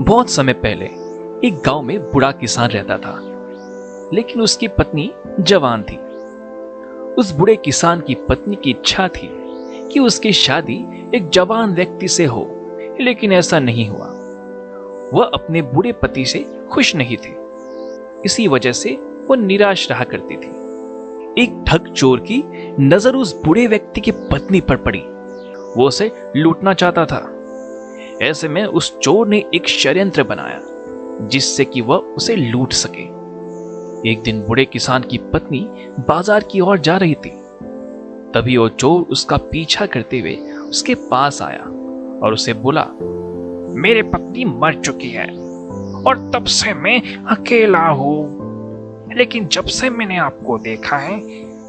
बहुत समय पहले एक गांव में बूढ़ा किसान रहता था, लेकिन उसकी पत्नी जवान थी। उस बूढ़े किसान की पत्नी की इच्छा थी कि उसकी शादी एक जवान व्यक्ति से हो, लेकिन ऐसा नहीं हुआ। वह अपने बूढ़े पति से खुश नहीं थी। इसी वजह से वो निराश रहा करती थी। एक ठग चोर की नजर उस बूढ़े व्यक्ति की पत्नी पर पड़ी। वो उसे लूटना चाहता था। ऐसे में उस चोर ने एक षड्यंत्र बनाया जिससे कि वह उसे लूट सके। एक दिन बूढ़े किसान की पत्नी बाजार की ओर जा रही थी। तभी वो चोर उसका पीछा करते हुए उसके पास आया और उसे बोला, मेरी पत्नी मर चुकी है और तब से मैं अकेला हूँ, लेकिन जब से मैंने आपको देखा है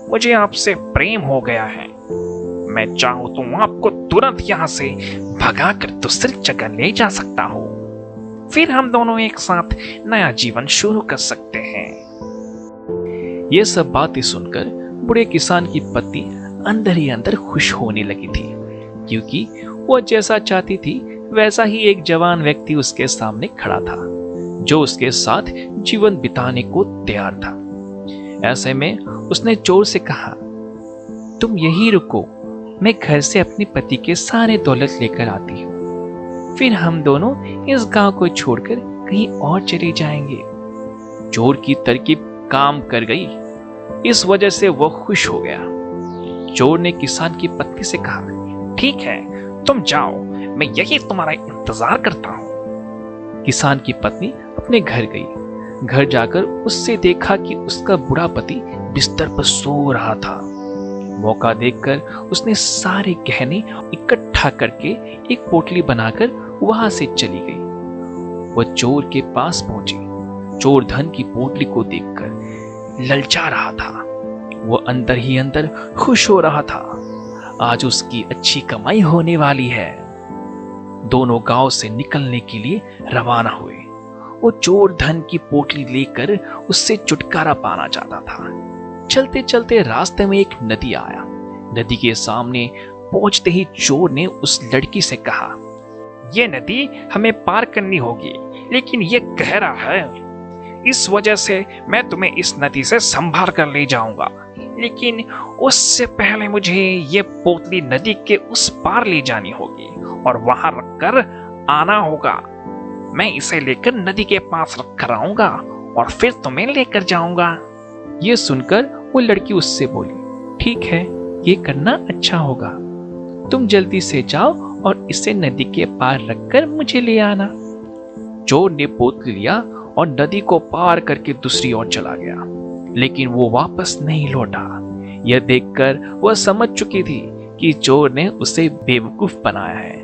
मुझे आपसे प्रेम हो गया है। मैं चाहूँ तो आपको तुरंत यहाँ से भगाकर दूसरी जगह ले जा सकता हूँ, फिर हम दोनों एक साथ नया जीवन शुरू कर सकते हैं। ये सब बातें सुनकर बूढ़े किसान की पत्नी अंदर ही अंदर खुश होने लगी थी, क्योंकि वो जैसा चाहती थी वैसा ही एक जवान व्यक्ति उसके सामने खड़ा था जो उसके साथ जीवन बिताने को तैयार था। ऐसे में उसने चोर से कहा, तुम यही रुको, मैं घर से अपने पति के सारे दौलत लेकर आती हूँ, फिर हम दोनों इस गांव को छोड़कर कहीं और चले जाएंगे। चोर की तरकीब काम कर गई। इस वजह से वह खुश हो गया। चोर ने किसान की पत्नी से कहा, ठीक है, तुम जाओ, मैं यही तुम्हारा इंतजार करता हूँ। किसान की पत्नी अपने घर गई। घर जाकर उससे देखा कि उसका बूढ़ा पति बिस्तर पर सो रहा था। मौका देखकर उसने सारे गहने इकट्ठा करके एक पोटली बनाकर वहां से चली गई। वह चोर के पास पहुंची। चोर धन की पोटली को देखकर ललचा रहा था। वह अंदर ही अंदर खुश हो रहा था। आज उसकी अच्छी कमाई होने वाली है। दोनों गांव से निकलने के लिए रवाना हुए। वो चोर धन की पोटली लेकर उससे छुटकारा पाना चाहता था। चलते चलते रास्ते में एक नदी आया। नदी के सामने पहुंचते ही चोर ने उस लड़की से कहा, ये नदी हमें पार करनी होगी, लेकिन ये गहरा है, इस वजह से मैं तुम्हें इस नदी से संभाल कर ले जाऊंगा, लेकिन उससे पहले मुझे ये पोतली नदी के उस पार ले जानी होगी और वहां रखकर आना होगा। मैं इसे लेकर नदी के पास रखकर आऊंगा और फिर तुम्हें लेकर जाऊंगा। ये सुनकर वो लड़की उससे बोली, ठीक है, ये करना अच्छा होगा। तुम जल्दी से जाओ और इसे नदी के पार रखकर मुझे ले आना। चोर ने पोतली लिया और नदी को पार करके दूसरी ओर चला गया, लेकिन वो वापस नहीं लौटा। यह देखकर वह समझ चुकी थी कि चोर ने उसे बेवकूफ बनाया है।